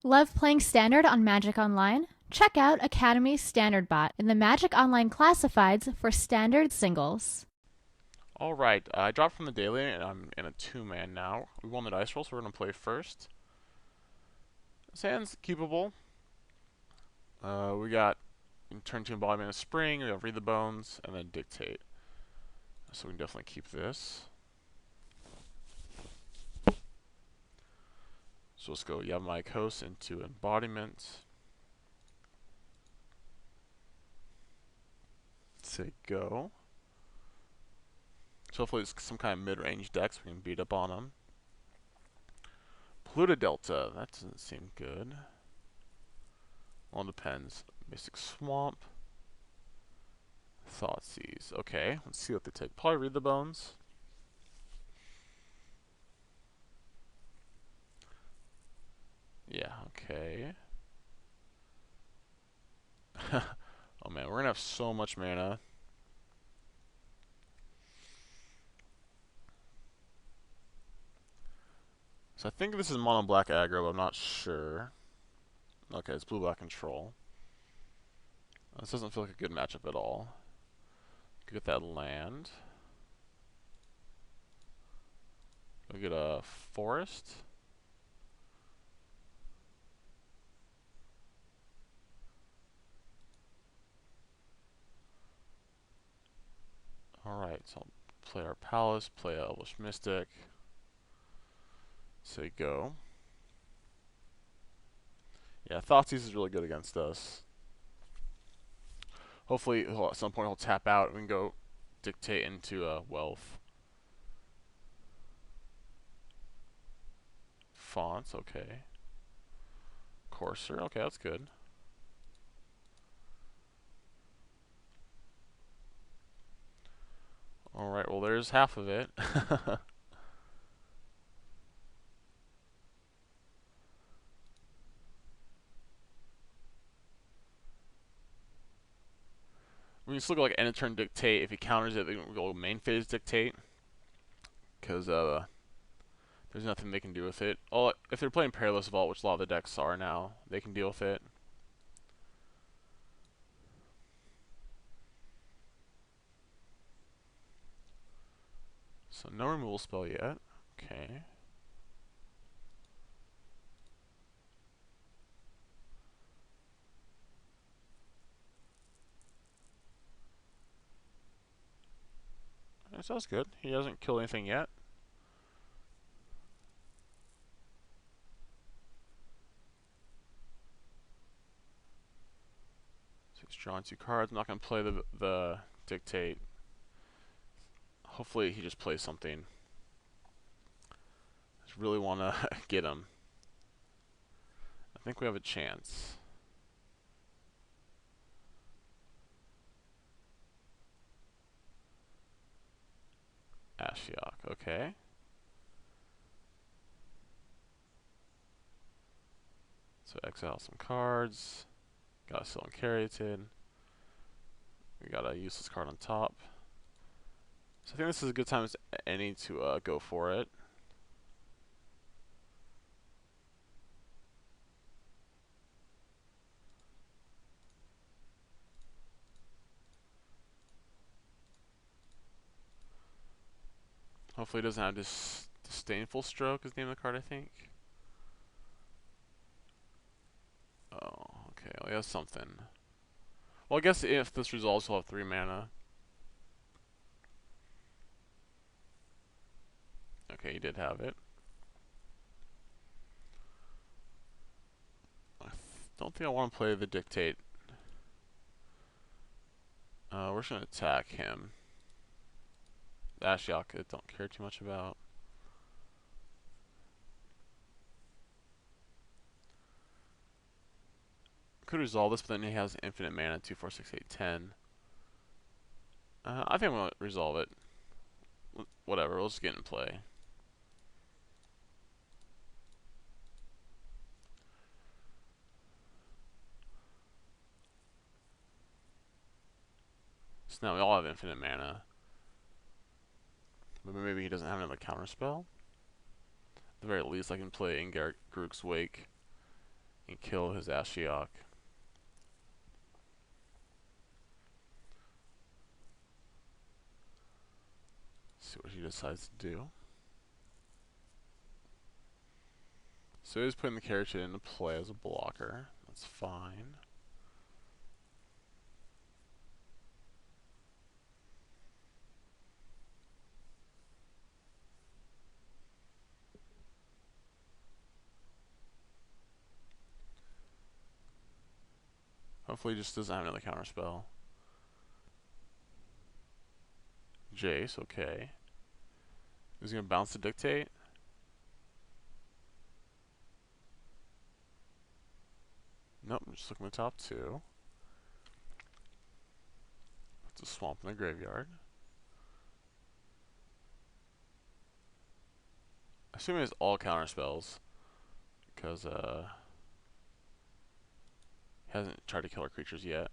Love playing Standard on Magic Online? Check out Academy's Standard Bot in the Magic Online Classifieds for Standard singles. Alright, I dropped from the daily and I'm in a 2-man now. We won the dice roll, so we're going to play first. This hand's keepable. We got turn 2 embodiment of Spring, we have Read the Bones, and then Dictate. So we can definitely keep this. So let's go Yamai Host into embodiment. Say go. So hopefully it's some kind of mid-range deck so we can beat up on them. Pluto Delta, that doesn't seem good. Well, it depends. Mystic Swamp. Thoughtseize. Okay, let's see what they take. Probably Read the Bones. Yeah, okay. Oh man, we're gonna have so much mana. So I think this is mono black aggro, but I'm not sure. Okay, it's blue black control. This doesn't feel like a good matchup at all. Could get that land. We'll get a forest. Alright, so I'll play our Palace, play Elvish Mystic. Say go. Yeah, Thoughtseize is really good against us. Hopefully, at some point he'll tap out and we can go Dictate into Wealth. Fonts, okay. Courser, okay, that's good. Alright, well there's half of it. We can still go like end of turn Dictate. If he counters it, we can go main phase Dictate. Because there's nothing they can do with it. If they're playing Perilous Vault, which a lot of the decks are now, they can deal with it. So no removal spell yet. Okay. That sounds good. He hasn't killed anything yet. So he's drawing 2 cards. I'm not going to play the Dictate. Hopefully he just plays something. I just really want to get him. I think we have a chance. Ashiok, okay. So exile some cards. Got a Sylvan Caryatid. We got a useless card on top. So I think this is a good time as any to go for it. Hopefully he doesn't have this Disdainful Stroke is the name of the card, I think. Oh, okay. Well, he has something. Well, I guess if this resolves, he'll have 3 mana. Okay, he did have it. I don't think I want to play the Dictate. We're just going to attack him. Ashiok, I don't care too much about. Could resolve this, but then he has infinite mana, 2, 4, 6, 8, 10. I think I'm going to resolve it. Whatever, we'll just get in play. So now we all have infinite mana. But maybe he doesn't have another counterspell. At the very least, I can play Ingar Grook's Wake. and kill his Ashiok. See what he decides to do. So he's putting the character into play as a blocker. That's fine. Hopefully he just doesn't have another counterspell. Jace, okay. He's gonna bounce to dictate. Nope, I'm just looking at the top two. It's a swamp in the graveyard. I assume he has all counterspells because he hasn't tried to kill our creatures yet.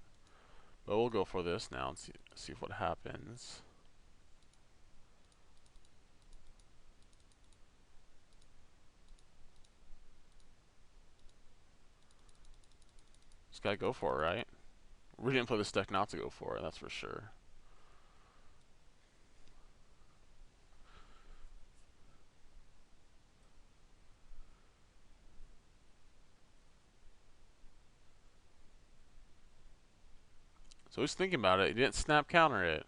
But we'll go for this now and see what happens. Just gotta go for it, right? We didn't play this deck not to go for it, that's for sure. So he's thinking about it. He didn't snap counter it.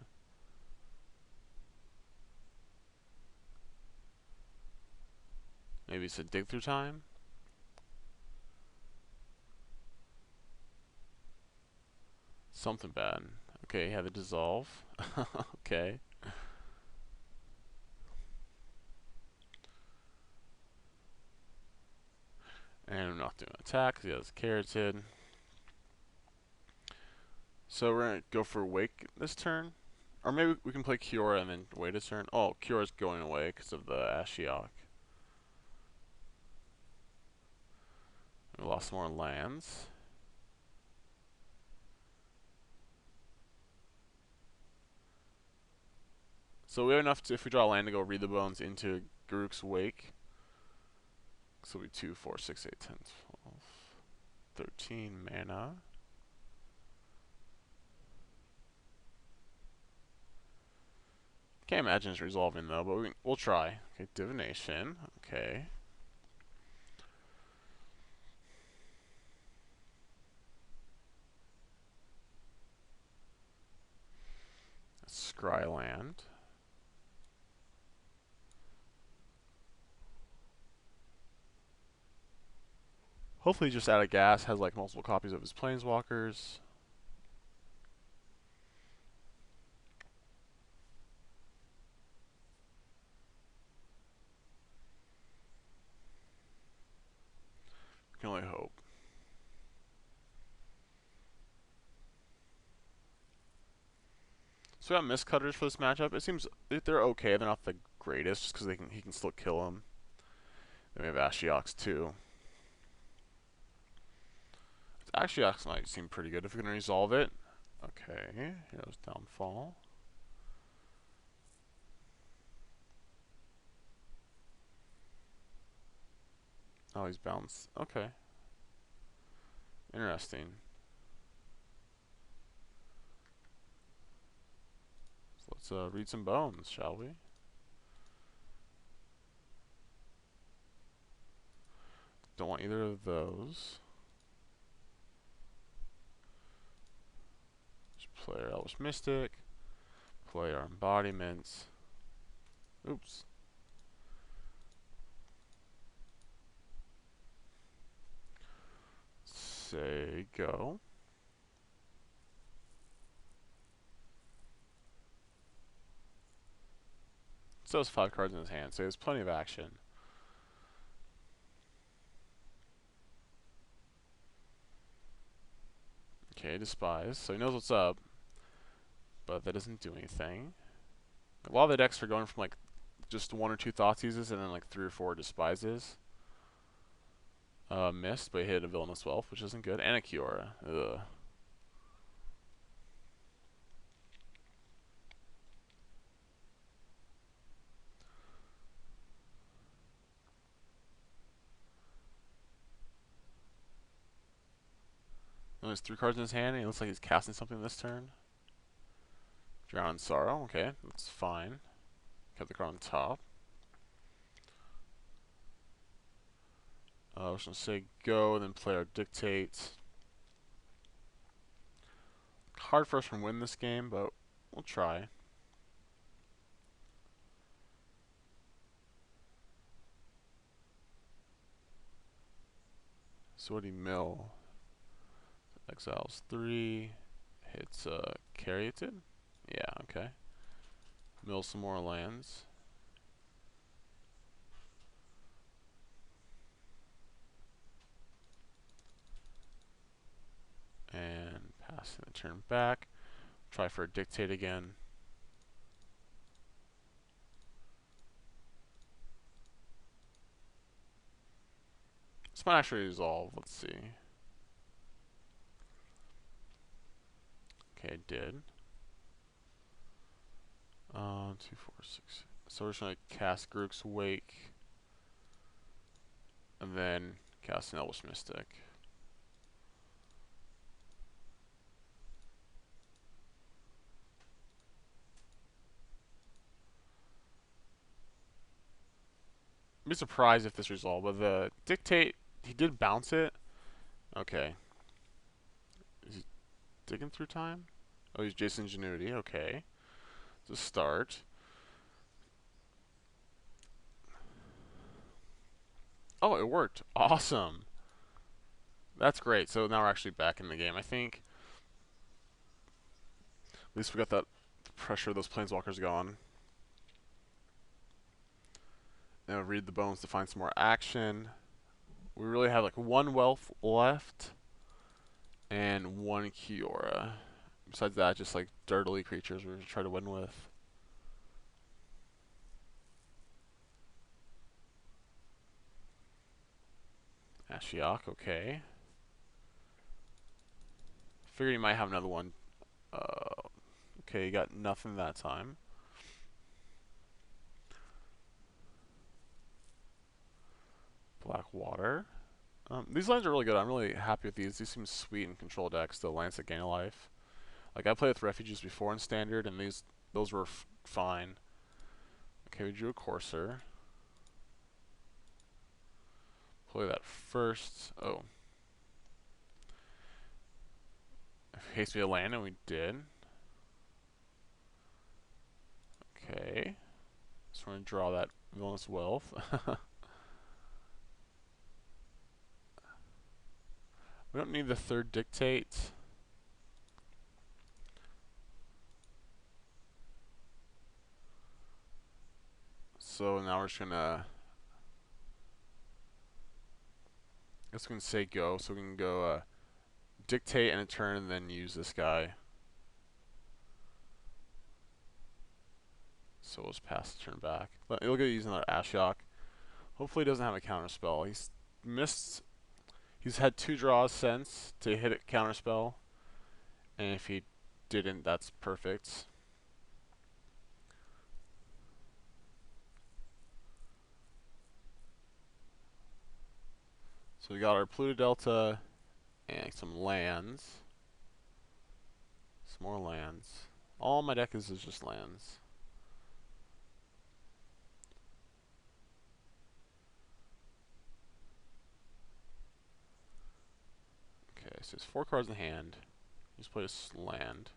Maybe it's a dig through time. Something bad. Okay, he had the dissolve. Okay. And I'm not doing an attack because he has Carotid. So we're going to go for Wake this turn. Or maybe we can play Kiora and then wait a turn. Oh, Kiora's going away because of the Ashiok. We lost more lands. So we have enough to, if we draw a land, to go read the bones into Garruk's Wake. So it'll be 2, 4, 6, 8, 10, 12, 13 mana. Can't imagine it's resolving though, but we'll try. Okay, Divination. Okay. Scryland. Hopefully just out of gas has like multiple copies of his Planeswalkers. We can only hope. So we got Mistcutters for this matchup. It seems they're okay. They're not the greatest just because he can still kill them. Then we have Ashioks too. Ashioks might seem pretty good if we can resolve it. Okay, here's Downfall. Oh, he's bounced. Okay. Interesting. So let's read some bones, shall we? Don't want either of those. Just play our Elvish Mystic. Play our embodiments. Oops. Say go. Still has 5 cards in his hand, so he has plenty of action. Okay, Despise. So he knows what's up, but that doesn't do anything. A lot of the decks are going from like just 1 or 2 Thoughtseizes and then like 3 or 4 Despises. Missed, but he hit a Villainous Wealth, which isn't good, and a Kiora. Ugh. He has 3 cards in his hand, and he looks like he's casting something this turn. Drown in Sorrow, okay, that's fine. Kept the card on top. I was going to say go, and then play our Dictate. Hard for us to win this game, but we'll try. So what do you mill? Exiles 3. Hits Caryatid? Yeah, okay. Mill some more lands. And passing the turn back. Try for a Dictate again. This might actually resolve. Let's see. Okay, it did. 2, 4, 6. So we're just going to cast Grook's Wake. And then cast an Elvish Mystic. I'd be surprised if this resolved, but the Dictate, he did bounce it. Okay. Is he digging through time? Oh, he's Jason Ingenuity. Okay. It's a start. Oh, it worked. Awesome. That's great. So now we're actually back in the game, I think. At least we got that pressure of those Planeswalkers gone. Now read the bones to find some more action. We really have like 1 Wealth left and 1 Kiora. Besides that, just like dirtily creatures we're going to try to win with. Ashiok, okay. Figured he might have another one. Okay, he got nothing that time. Black Water. These lines are really good. I'm really happy with these. These seem sweet in control decks. The Lance at Gain of Life. Like I played with Refuges before in Standard, and those were fine. Okay, we drew a Courser. Play that first. Oh. In case we had land, and we did. Okay. Just want to draw that Villainous Wealth. We don't need the 3rd Dictate. So now we're just gonna. I guess we can say go, so we can go Dictate and a turn, and then use this guy. So we'll just pass the turn back. But he'll get using that Ashiok. Hopefully he doesn't have a counterspell. He's missed. He's had 2 draws since to hit a counterspell, and if he didn't, that's perfect. So we got our Pluto Delta and some lands. Some more lands. All my deck is just lands. Okay, so there's 4 cards in hand. Just play a land.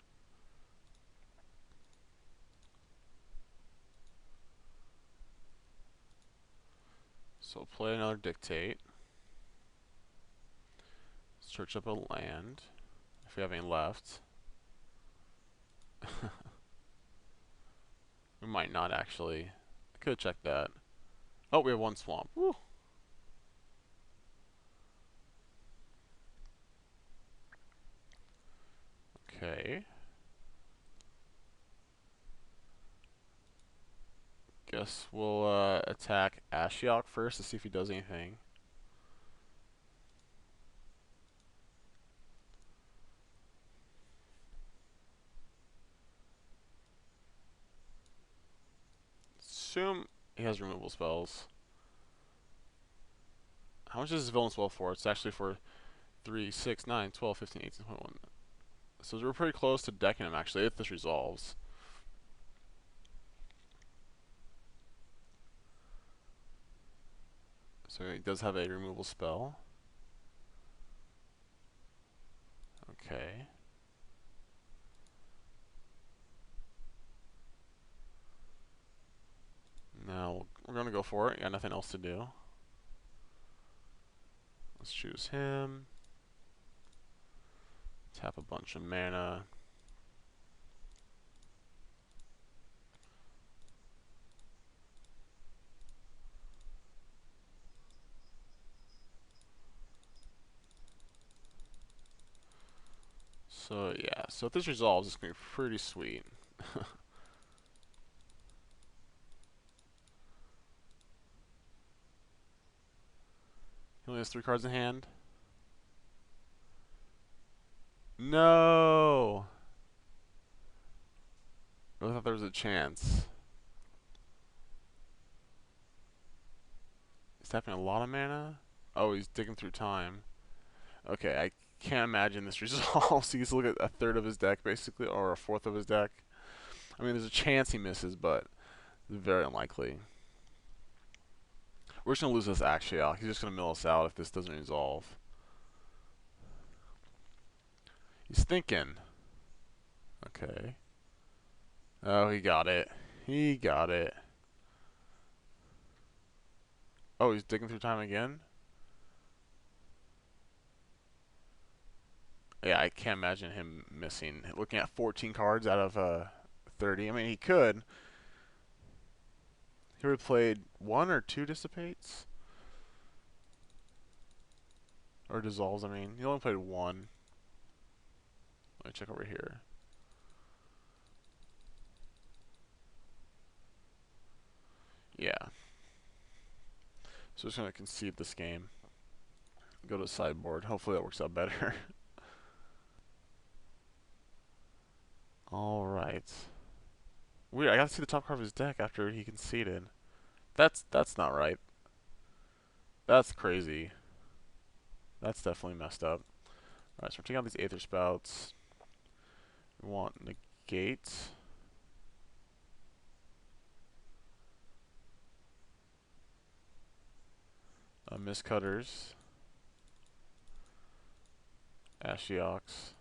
So play another Dictate. Search up a land, if we have any left. We might not actually. I could have checked that. Oh, we have 1 swamp. Woo. Okay. Guess we'll attack Ashiok first to see if he does anything. Assume he has removal spells. How much is his Villainous Wealth for? It's actually for 3, 6, 9, 12, 15, 18, 21. So we're pretty close to decking him, actually, if this resolves. So he does have a removal spell. Okay. Now, we're going to go for it. Got nothing else to do. Let's choose him. Tap a bunch of mana. So yeah, so if this resolves, it's going to be pretty sweet. He only has 3 cards in hand. No! I really thought there was a chance. He's tapping a lot of mana? Oh, he's digging through time. Okay, I can't imagine this resolves. He's looking at a third of his deck, basically, or a fourth of his deck. I mean, there's a chance he misses, but it's very unlikely. We're just going to lose this Axial. He's just going to mill us out if this doesn't resolve. He's thinking. Okay. Oh, he got it. He got it. Oh, he's digging through time again? Yeah, I can't imagine him missing. Looking at 14 cards out of 30. I mean, he could. He would have played 1 or 2 Dissipates? Or Dissolves, I mean. He only played 1. Let me check over here. Yeah. So just going to concede this game. Go to the sideboard. Hopefully that works out better. Alright. Weird, I got to see the top card of his deck after he conceded. That's not right. That's crazy. That's definitely messed up. Alright, so we're taking out these Aether Spouts. We want Negate. Miscutters. Ashiox.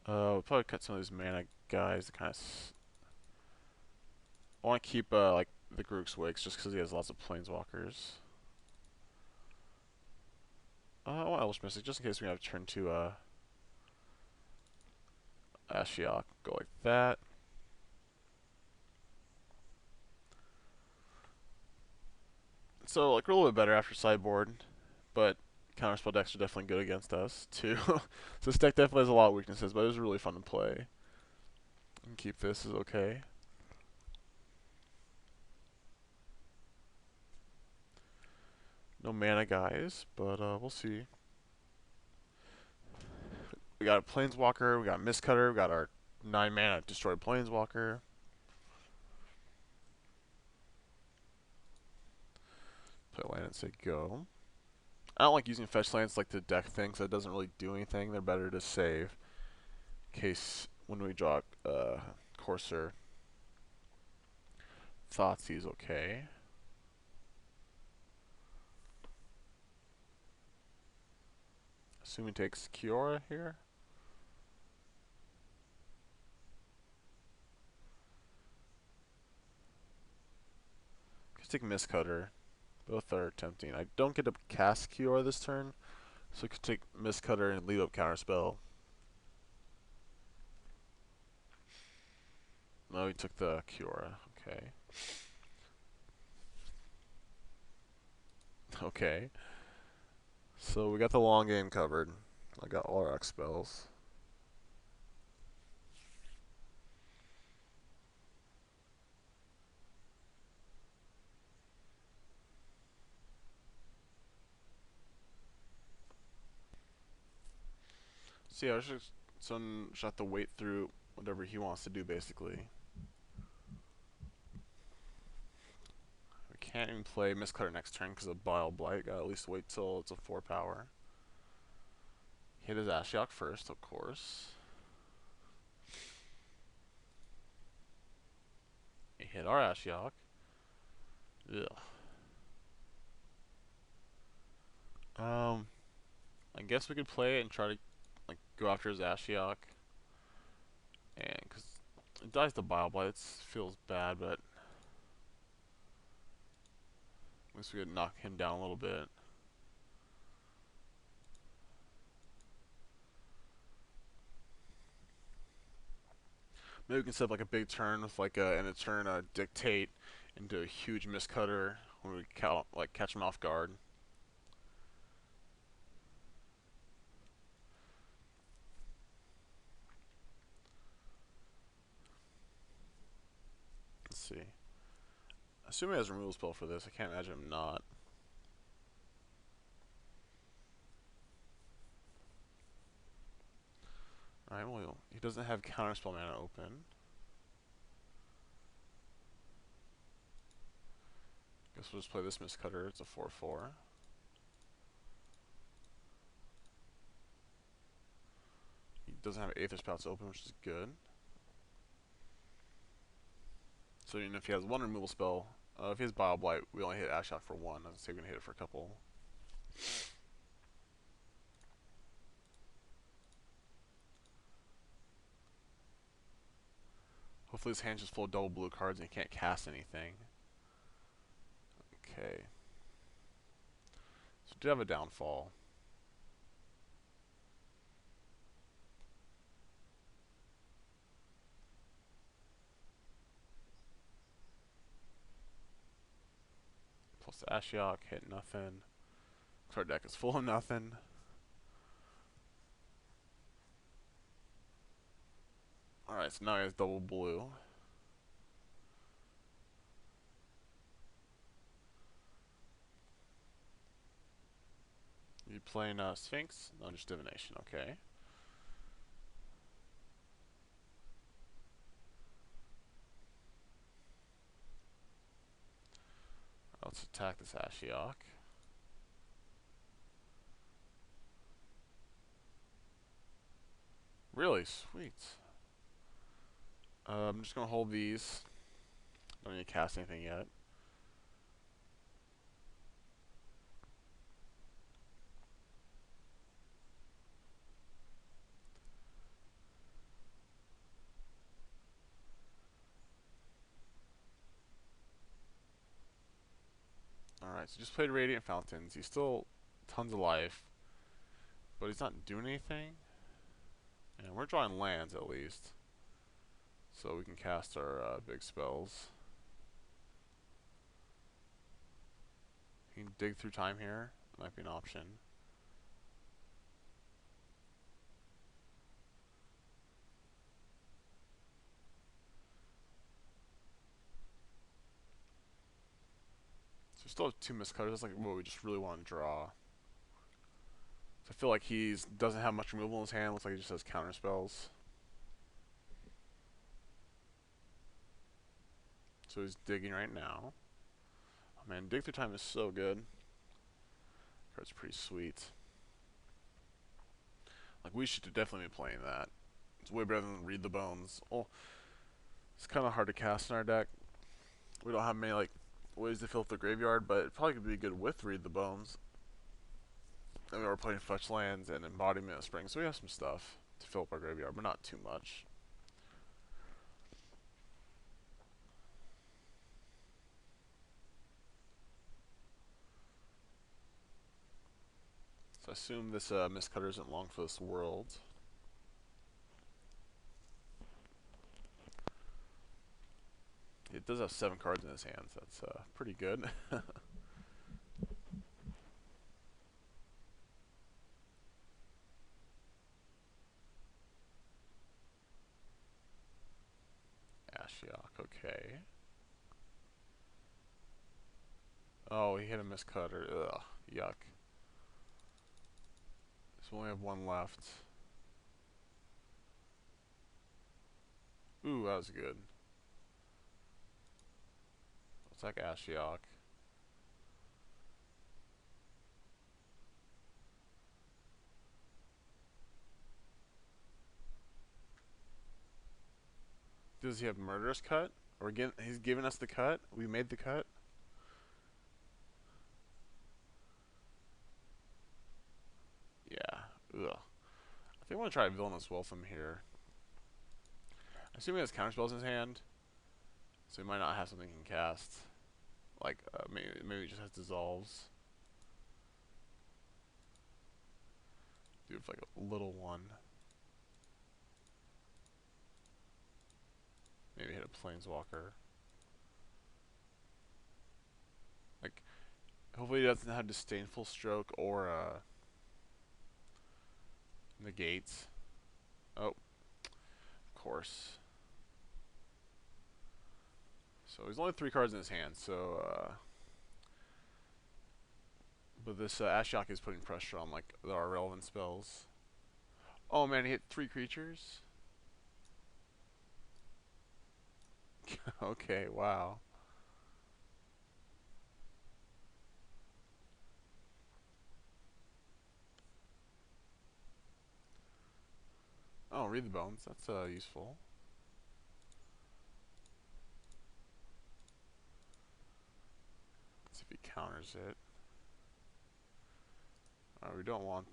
We'll probably cut some of these mana guys to kind of... I want to keep like the Grook's Wakes just because he has lots of Planeswalkers. I want Elvish Mystic just in case we have to turn to Ashiok. Go like that. So like we're a little bit better after sideboard, but counterspell decks are definitely good against us too. So this deck definitely has a lot of weaknesses, but it was really fun to play. And keep this is okay. No mana guys, but we'll see. We got a Planeswalker, we got a Mistcutter, we got our 9 mana destroyed Planeswalker. Play land and say go. I don't like using fetch lands like the deck thing, so it doesn't really do anything. They're better to save. In case when we draw Courser, Thoughtseize okay. Assuming takes Kiora here. Could take Mistcutter. Both are tempting. I don't get to cast Kiora this turn, so I could take Mistcutter and leave up Counterspell. No, he took the Kiora. Okay. Okay. So we got the long game covered. I got all our X spells. So yeah, just have to wait through whatever he wants to do, basically. We Can't even play Miscutter next turn because of Bile Blight. Gotta at least wait till it's a 4 power. Hit his Ashiok first, of course. He hit our Ashiok. Ugh. I guess we could play it and try to like go after his Ashiok. And because it dies to Bile Blight, it feels bad, but at least we could knock him down a little bit. Maybe we can set up like a big turn with like and a turn dictate into a huge miscutter when we catch him off guard. Let's see. Assuming he has a removal spell for this, I can't imagine him not. Alright, well, he doesn't have counterspell mana open. Guess we'll just play this miscutter. It's a 4/4. He doesn't have Aether Spouts open, which is good. So even if he has one removal spell, if he has Bile Blight, we only hit Ashiok for one. I was say we're gonna hit it for a couple. Hopefully his hand's just full of double blue cards and he can't cast anything. Okay. So we did have a downfall. Plus the Ashiok, hit nothing. Our deck is full of nothing. Alright, so now he has double blue. You playing Sphinx? No, just Divination, okay. Let's attack this Ashiok. Really? Sweet. I'm just gonna hold these. Don't need to cast anything yet. Alright, so just played Radiant Fountains. He's still tons of life, but he's not doing anything. And we're drawing lands at least, so we can cast our big spells. You can dig through time here. Might be an option. So we still have 2 miscutters. That's like what we just really want to draw. So I feel like he doesn't have much removal in his hand. Looks like he just has counter spells. So he's digging right now. Oh man, dig through time is so good. Card's pretty sweet. Like we should definitely be playing that. It's way better than Read the Bones. Oh, it's kind of hard to cast in our deck. We don't have many like ways to fill up the graveyard, but it probably could be good with Read the Bones. And we're playing Fetch Lands and Embodiment of Spring, so we have some stuff to fill up our graveyard, but not too much. So I assume this Miscutter isn't long for this world. It does have 7 cards in his hands. That's pretty good. Ashiok, okay. Oh, he hit a Miscutter. Ugh, yuck. So we only have 1 left. Ooh, that was good. Let's attack Ashiok. Does he have Murderous Cut? Or he's giving us the cut? We made the cut? Yeah. Ugh. I think I want to try Villainous Welcome here. I assume he has counterspells in his hand, so he might not have something he can cast. Like, maybe he just has dissolves. Do it for like a little one. Maybe hit a Planeswalker. Like, hopefully he doesn't have Disdainful Stroke or Negates. Oh, of course. So he's only 3 cards in his hand, so but this Ashiok is putting pressure on like our relevant spells. Oh man, he hit 3 creatures? Okay, wow. Oh, read the bones. That's useful. Let's see if he counters it. We don't want.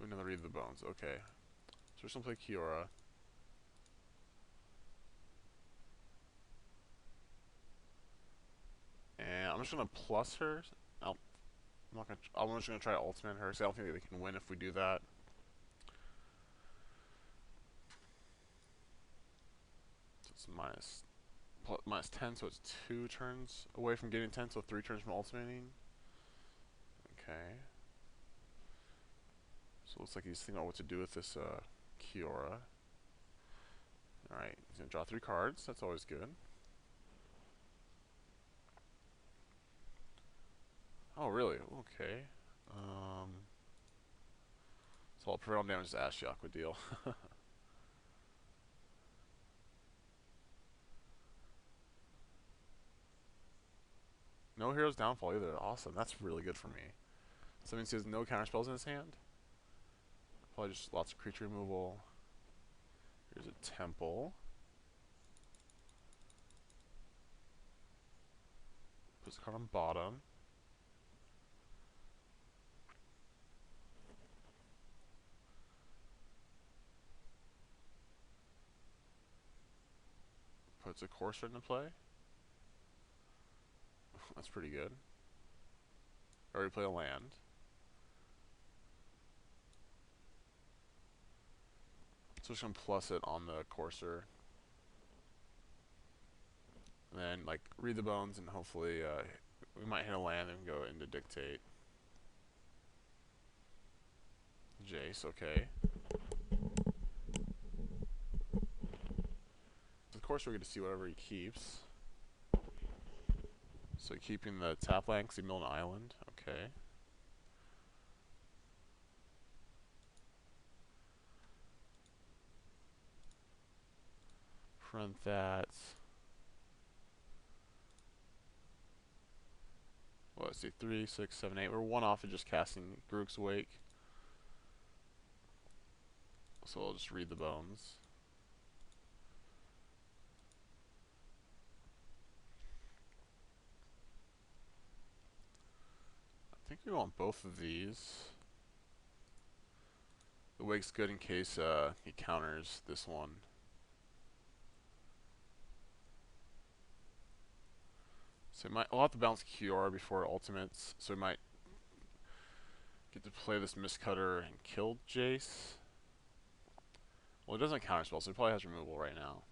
We never read the bones. Okay. So we're just gonna play Kiora. And I'm just gonna plus her. I'm just gonna try to ultimate her, because I don't think they can win if we do that. So it's minus 10, so it's 2 turns away from getting 10, so 3 turns from ultimating. Okay. So it looks like he's thinking about what to do with this Kiora. Alright, he's gonna draw 3 cards. That's always good. Oh, really? Okay. So I'll prevent damage to Ashiok would deal. No Hero's Downfall either. Awesome. That's really good for me. So that means he has no counter spells in his hand. Probably just lots of creature removal. Here's a Temple. Puts a card on bottom. Puts a Courser into play. That's pretty good. Already play a land. So we're just gonna plus it on the Courser. And then like read the bones and hopefully we might hit a land and go into Dictate. Jace, okay. Of course we get to see whatever he keeps. So keeping the tap land because he milled an island. Okay. Front that. Well, let's see, 3, 6, 7, 8. We're 1 off of just casting Grook's Wake. So I'll just read the bones. I think we want both of these. The Wake's good in case he counters this one. So we'll have to bounce Kiora before ultimates, so we might get to play this Mistcutter and kill Jace. Well, it doesn't counterspell, so it probably has removal right now.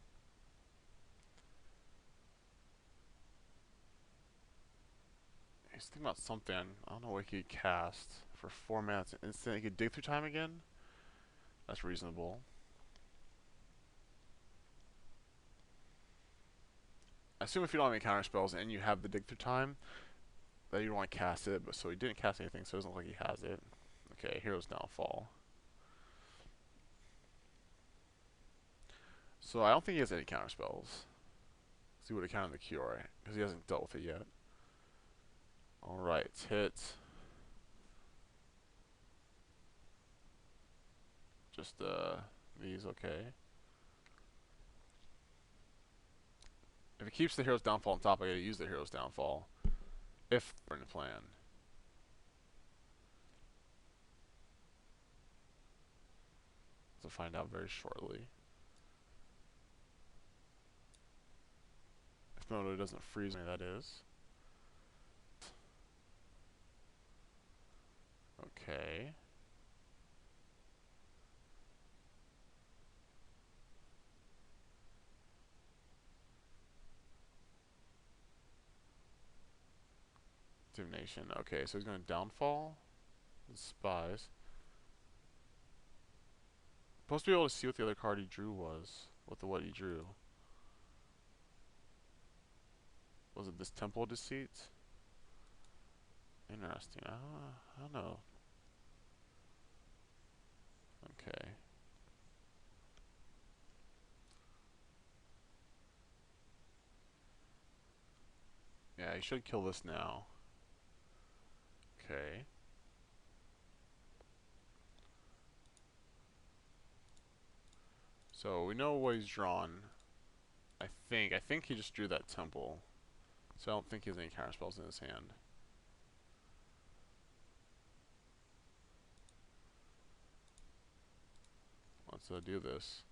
He's thinking about something. I don't know what he could cast for 4 minutes. Instant, he could dig through time again? That's reasonable. I assume if you don't have any counter spells and you have the dig through time, that you don't want to cast it, but so he didn't cast anything, so it doesn't look like he has it. Okay, Hero's Downfall. So I don't think he has any counter spells. So he would have countered the Kiora, because he hasn't dealt with it yet. Alright, hit. Just these, okay. If it keeps the hero's downfall on top, I gotta use the hero's downfall. If we're in the plan. So find out very shortly. If Mtgo doesn't freeze me, that is. Okay. Divination. Okay, so he's going to downfall. Spies. Supposed to be able to see what the other card he drew was. What he drew. Was it this Temple of Deceit? Interesting. I don't know. Okay. Yeah, he should kill this now. Okay. So we know what he's drawn. I think he just drew that temple. So I don't think he has any counter spells in his hand. Let's do this.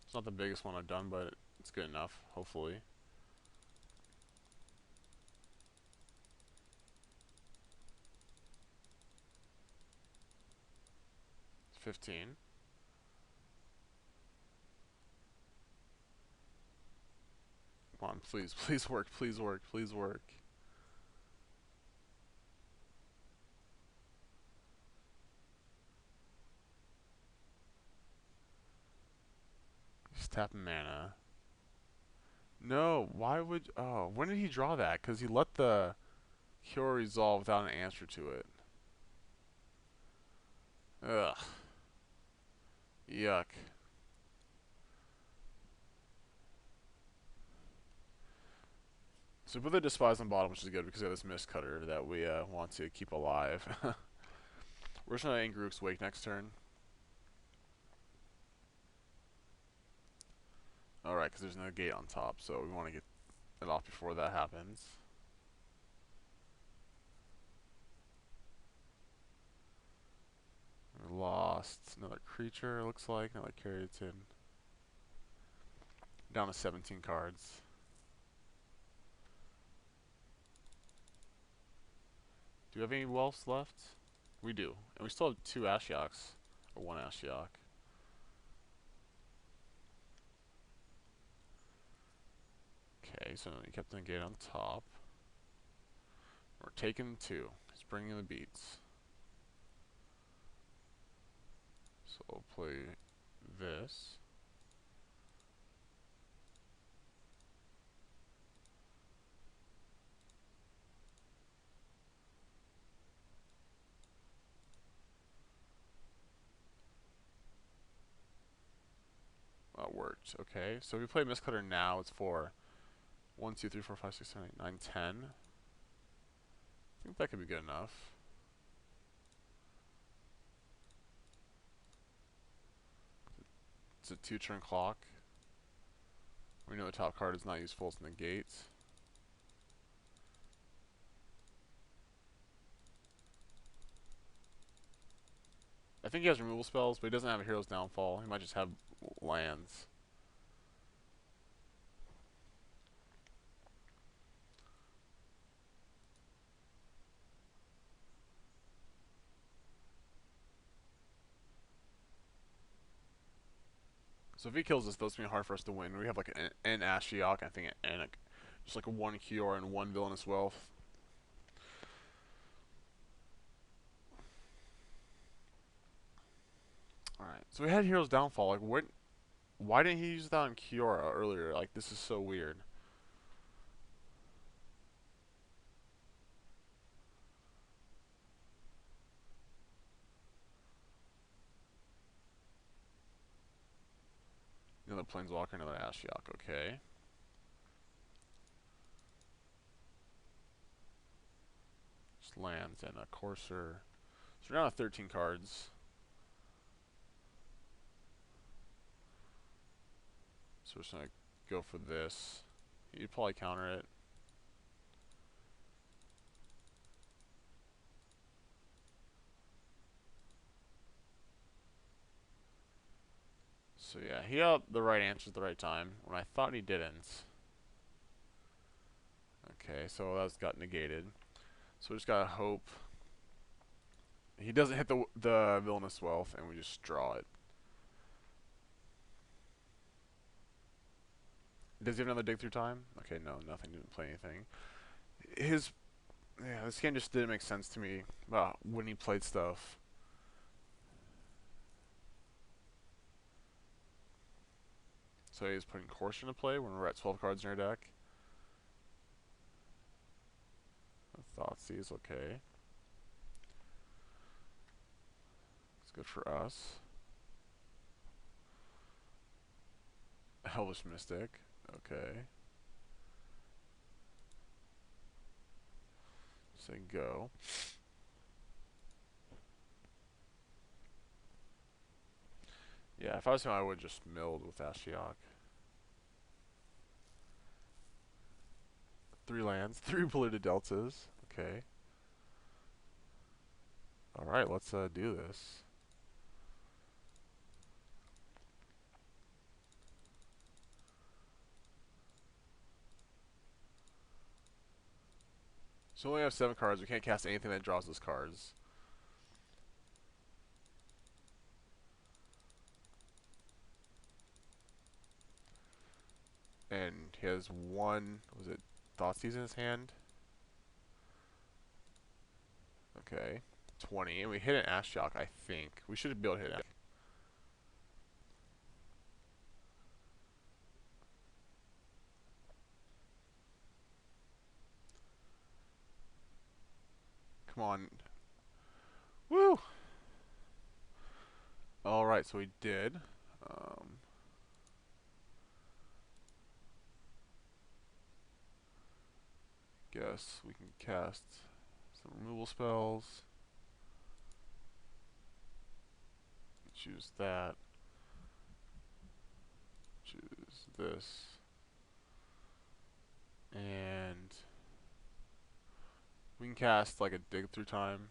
It's not the biggest one I've done, but it's good enough, hopefully. It's 15. Come on, please, please work, please work, please work. Just tap mana. No, why would... Oh, when did he draw that? Because he let the cure resolve without an answer to it. Ugh. Yuck. So we put the Despise on bottom, which is good because we have this Mist Cutter that we want to keep alive. We're just going to Angruk's Wake next turn. Alright, because there's no gate on top, so we want to get it off before that happens. We're lost. Another creature, looks like. Another Keratin. Down to 17 cards. Do we have any Welfs left? We do. And we still have 2 Ashioks. Or 1 Ashiok. Okay, so you kept the gate on top. We're taking 2. He's bringing the beats. So we'll play this. That worked. Okay, so if we play Mist Cutter now, it's for 1, 2, 3, 4, 5, 6, 7, 8, 9, 10. I think that could be good enough. It's a 2-turn clock. We know the top card is not useful, it's in the gate. I think he has removal spells, but he doesn't have a Hero's Downfall. He might just have lands. So if he kills us, that's going to be hard for us to win. We have like an Ashiok, I think, and just like a 1 Cure and 1 Villainous Wealth. Alright, so we had Hero's Downfall. Like, why didn't he use that on Kiora earlier? Like, this is so weird. Another Planeswalker, another Ashiok, okay. Just lands and a Courser. So we're down to 13 cards. So we're just gonna go for this. You'd probably counter it. So yeah, he got the right answer at the right time when I thought he didn't. Okay, so that's got negated. So we just gotta hope he doesn't hit the Villainous Wealth, and we just draw it. Does he have another dig through time? Okay, no, nothing. Didn't play anything. This game just didn't make sense to me when he played stuff. So he's putting Courser into play when we're at 12 cards in our deck. Thoughtseize, okay. It's good for us. Hellish Mystic, okay. Say go. Yeah, if I was him, I would just milled with Ashiok. 3 lands, 3 polluted deltas. Okay. Alright, let's do this. So we only have 7 cards. We can't cast anything that draws those cards. And he has one, was it Thoughtseize in his hand? Okay. 20. And we hit an Ashiok, I think. We should be able to hit it. Come on. Woo! Alright, so we did. Guess we can cast some removal spells. Choose that. Choose this. And we can cast like a dig through time.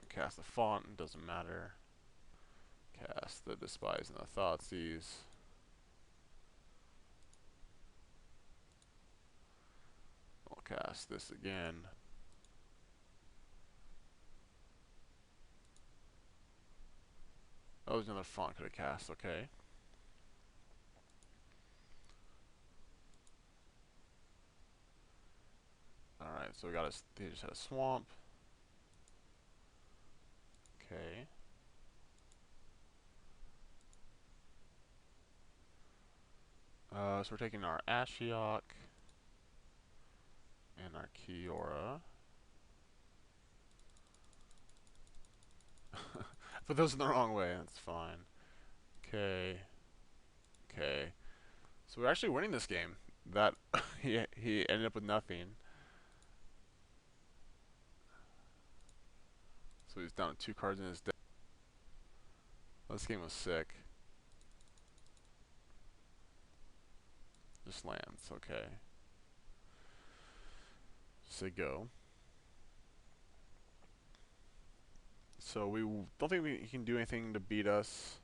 Cast the font, doesn't matter. Cast the Despise and the Thoughtseize. I'll cast this again. Oh, there's another font could have cast, okay. Alright, so we got they just had a swamp. Okay. So we're taking our Ashiok and our Kiora. Put those in the wrong way, that's fine. Okay. Okay. So we're actually winning this game. That he ended up with nothing. So he's down to 2 cards in his deck. This game was sick. Just lands, okay. Say go. So we don't think he can do anything to beat us.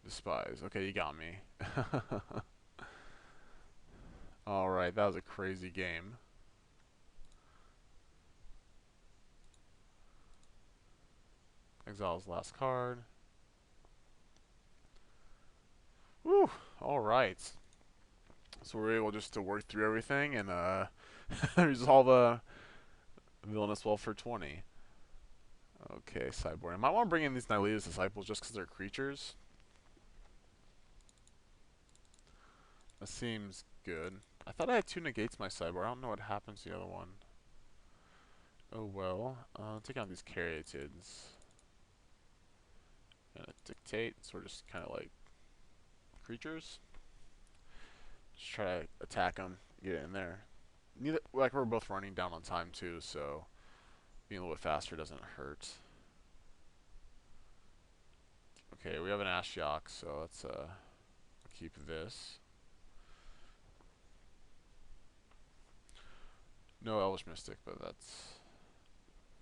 Despise. Okay, you got me. Alright, that was a crazy game. Exile's last card. Woo! Alright. So we're able just to work through everything and resolve a Villainous Wealth for 20. Okay, sideboard. I might want to bring in these Nylea's Disciples just because they're creatures. That seems good. I thought I had 2 negates my sideboard. I don't know what happens to the other one. Oh well. Take out these Caryatids. And a Dictate, so we're just kind of like creatures. Just try to attack him, get it in there. Neither, like we're both running down on time too, so being a little bit faster doesn't hurt. Okay, we have an Ashiok, so let's keep this. No Elvish Mystic, but that's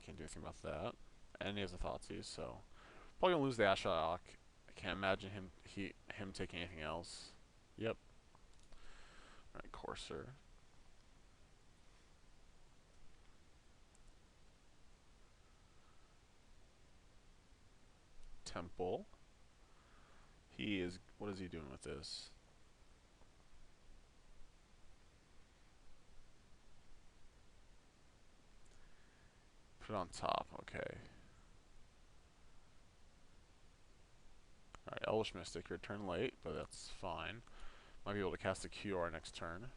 can't do anything about that. And he has a Thoughtseize, so probably gonna lose the Ashiok. I can't imagine him taking anything else. Yep. Alright, Courser. Temple. He is. What is he doing with this? Put it on top. Okay. Alright, Elvish Mystic. Your turn late, but that's fine. Might be able to cast a QR next turn.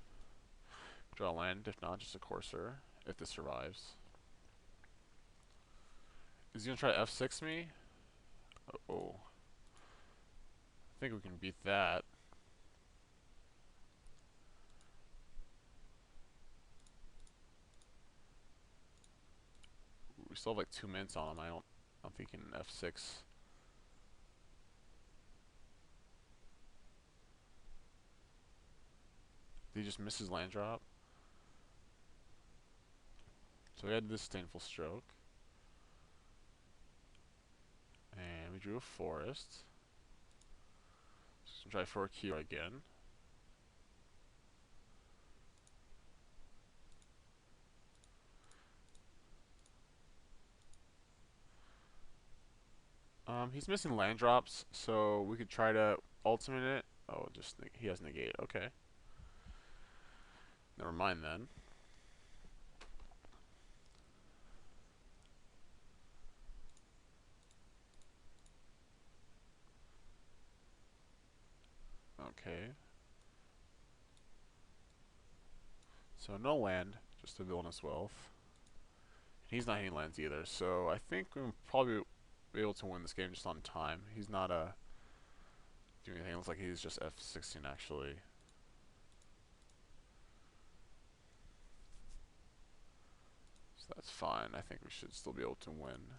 Draw land. If not, just a Courser. If this survives. Is he gonna try to F6 me? Oh. I think we can beat that. We still have like 2 minutes on him. I don't think he can F6. Did he just miss his land drop? So we had this Disdainful Stroke. And we drew a forest. So try for a Q again. He's missing land drops, so we could try to ultimate it. Oh, just he has negate. Okay. Never mind then. Okay. So no land, just a Villainous Wealth. He's not hitting lands either, so I think we'll probably be able to win this game just on time. He's not doing anything. It looks like he's just F16 actually. So that's fine. I think we should still be able to win.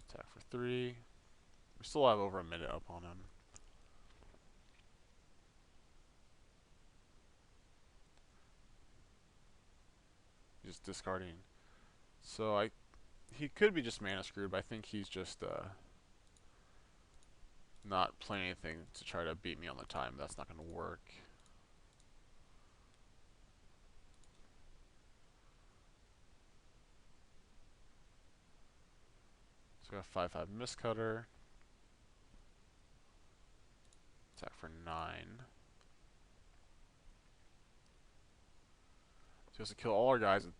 Attack for 3. We still have over a minute up on him. Just discarding. So he could be just mana screwed, but I think he's just not playing anything to try to beat me on the time. That's not going to work. So we got 5/5 Mistcutter. Attack for 9. So he has to kill all our guys with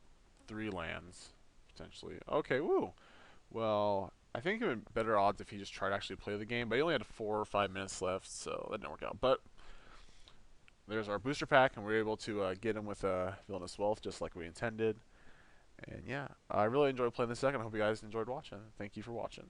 3 lands, potentially. Okay, woo! Well, I think it would be better odds if he just tried to actually play the game, but he only had 4 or 5 minutes left, so that didn't work out. But there's our booster pack, and we were able to get him with Villainous Wealth, just like we intended. And yeah, I really enjoyed playing this deck, and I hope you guys enjoyed watching. Thank you for watching.